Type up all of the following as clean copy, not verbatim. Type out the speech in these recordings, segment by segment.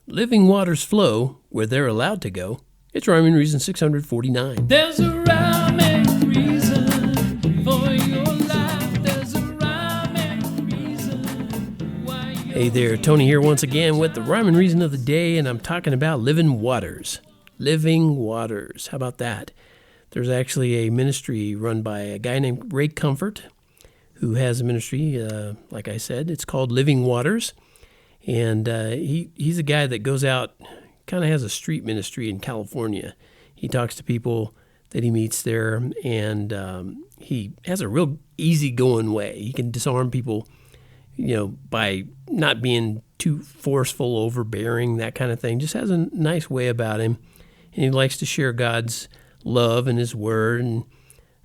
living waters flow where they're allowed to go. It's Rhyme and Reason 649. There's a rhyme and reason for your life. There's a rhyme and reason why you... Hey there, Tony here once again with the Rhyme and Reason of the day, and I'm talking about living waters. Living waters. How about that? There's actually a ministry run by a guy named Ray Comfort, who has a ministry, like I said. It's called Living Waters. And he's a guy that goes out, kind of has a street ministry in California. He talks to people that he meets there, and he has a real easygoing way. He can disarm people, by not being too forceful, overbearing, that kind of thing. Just has a nice way about him. And he likes to share God's love and his word.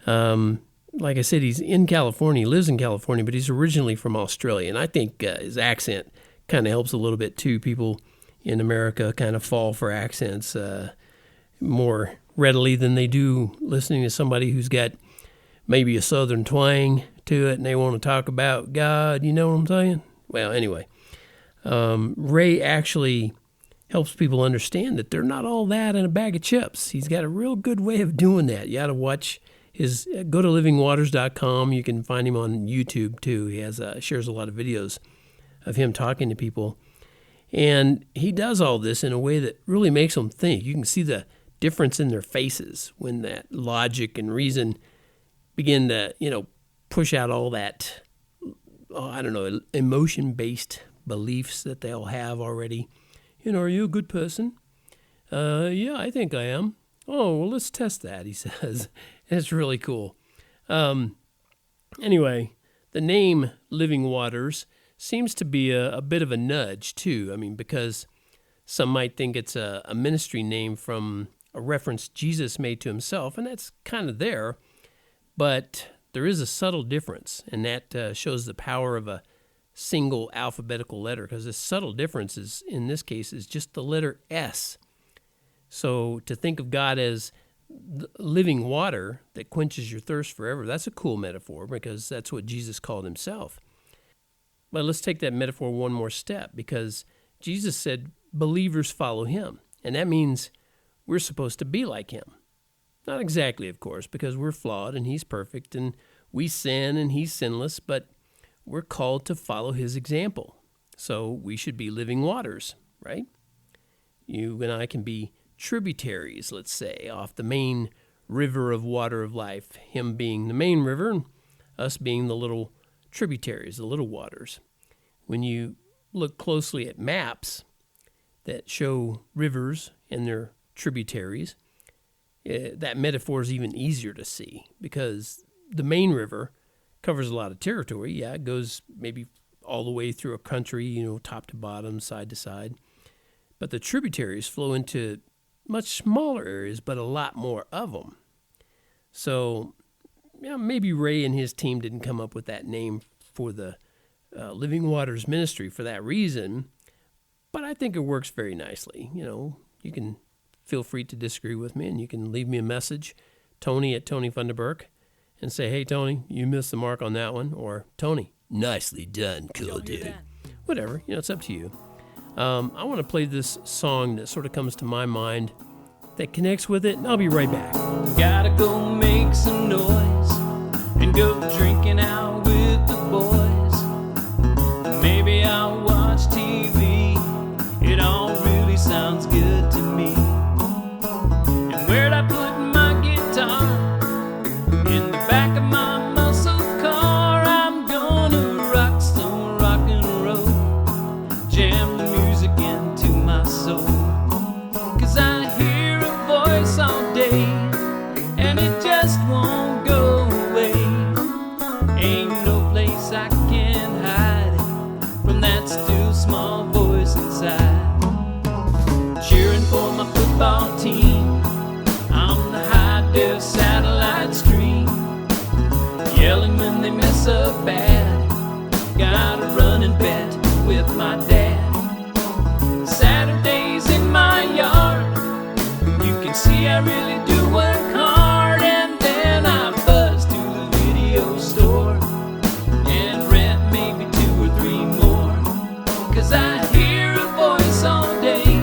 And like I said, he's in California. He lives in California, but he's originally from Australia. And I think his accent kind of helps a little bit too. People in America kind of fall for accents more readily than they do listening to somebody who's got maybe a southern twang to it and they want to talk about God. You know what I'm saying? Well, anyway, Ray actually helps people understand that they're not all that in a bag of chips. He's got a real good way of doing that. You ought to watch his, go to livingwaters.com. You can find him on YouTube too. He has shares a lot of videos of him talking to people. And he does all this in a way that really makes them think. You can see the difference in their faces when that logic and reason begin to, push out all that, emotion-based beliefs that they all have already. Are you a good person? Yeah, I think I am. Oh, well, let's test that, he says. And it's really cool. Anyway, the name Living Waters seems to be a bit of a nudge, too. Because some might think it's a ministry name from a reference Jesus made to himself, and that's kind of there. But there is a subtle difference, and that shows the power of a single alphabetical letter, because the subtle difference is, in this case, is just the letter S. So to think of God as living water that quenches your thirst forever, that's a cool metaphor, because that's what Jesus called himself. But let's take that metaphor one more step, because Jesus said believers follow him, and that means we're supposed to be like him. Not exactly, of course, because we're flawed and he's perfect, and we sin and he's sinless, but we're called to follow his example. So we should be living waters, right? You and I can be tributaries, let's say, off the main river of water of life, him being the main river and us being the little tributaries, the little waters. When you look closely at maps that show rivers and their tributaries, that metaphor is even easier to see, because the main river covers a lot of territory. Yeah, it goes maybe all the way through a country, top to bottom, side to side. But the tributaries flow into much smaller areas, but a lot more of them. So maybe Ray and his team didn't come up with that name for the Living Waters ministry for that reason, but I think it works very nicely. You can feel free to disagree with me, and you can leave me a message, Tony at Tony Funderburk, and say, hey, Tony, you missed the mark on that one, or Tony, nicely done, cool dude. Whatever, it's up to you. I want to play this song that sort of comes to my mind that connects with it, and I'll be right back. Gotta go make some noise and go drinking out with the boys. Maybe I'll watch TV. It all really sounds good to me. And where'd I put my guitar? In the back of my muscle car. I'm gonna rock some rock and roll, jam the music into my soul. 'Cause I hear a voice all day, and it just won't go away. Ain't no place I can hide from that still small voice inside. Cheering for my football team on the high-def satellite stream, yelling when they mess up bad. Got a running bet with my dad. Saturdays in my yard, you can see I really do work hard. And then I buzz to the video store and rent maybe 2 or 3 more. 'Cause I hear a voice all day,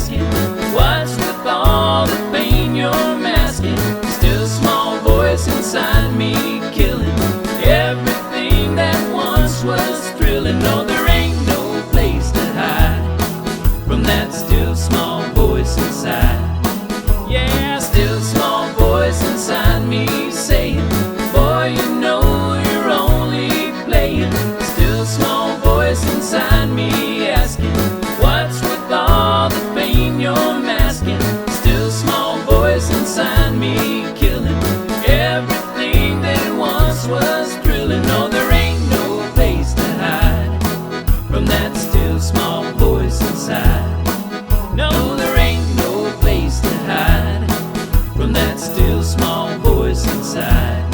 asking, what's with all the pain you're masking? Still small voice inside me killing everything that once was thrilling. No, there ain't no place to hide from that still small voice inside. Yeah, still small voice inside me saying, boy, you know you're only playing. Still small voice inside me asking, what's with all the pain you're masking? Still small voice inside me killing everything that once was thrilling. No, there ain't no place to hide from that still small voice inside. No, there ain't no place to hide from that still small voice inside.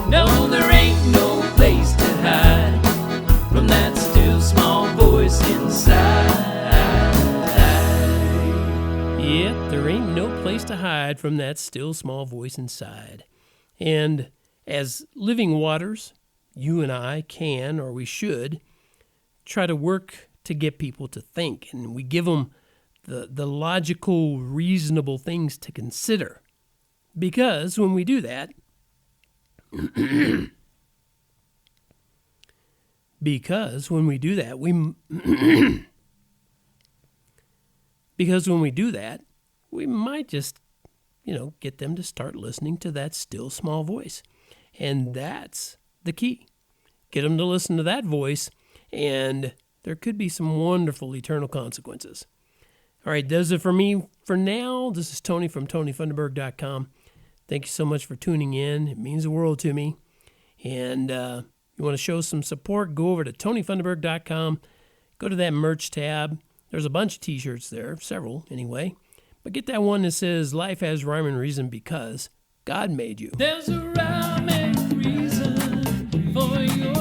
No, there ain't no place to hide from that still small voice inside. Yep, there ain't no place to hide from that still small voice inside. And as living waters, you and I can, or we should, try to work to get people to think. And we give them the logical, reasonable things to consider. Because when we do that, we might just, get them to start listening to that still small voice. And that's the key. Get them to listen to that voice, and there could be some wonderful eternal consequences. All right, does it for me for now. This is Tony from TonyFunderburk.com. Thank you so much for tuning in. It means the world to me. And you want to show some support, go over to TonyFunderburk.com. Go to that merch tab. There's a bunch of t-shirts there, several anyway. But get that one that says, Life has rhyme and reason because God made you. There's a rhyme and reason for your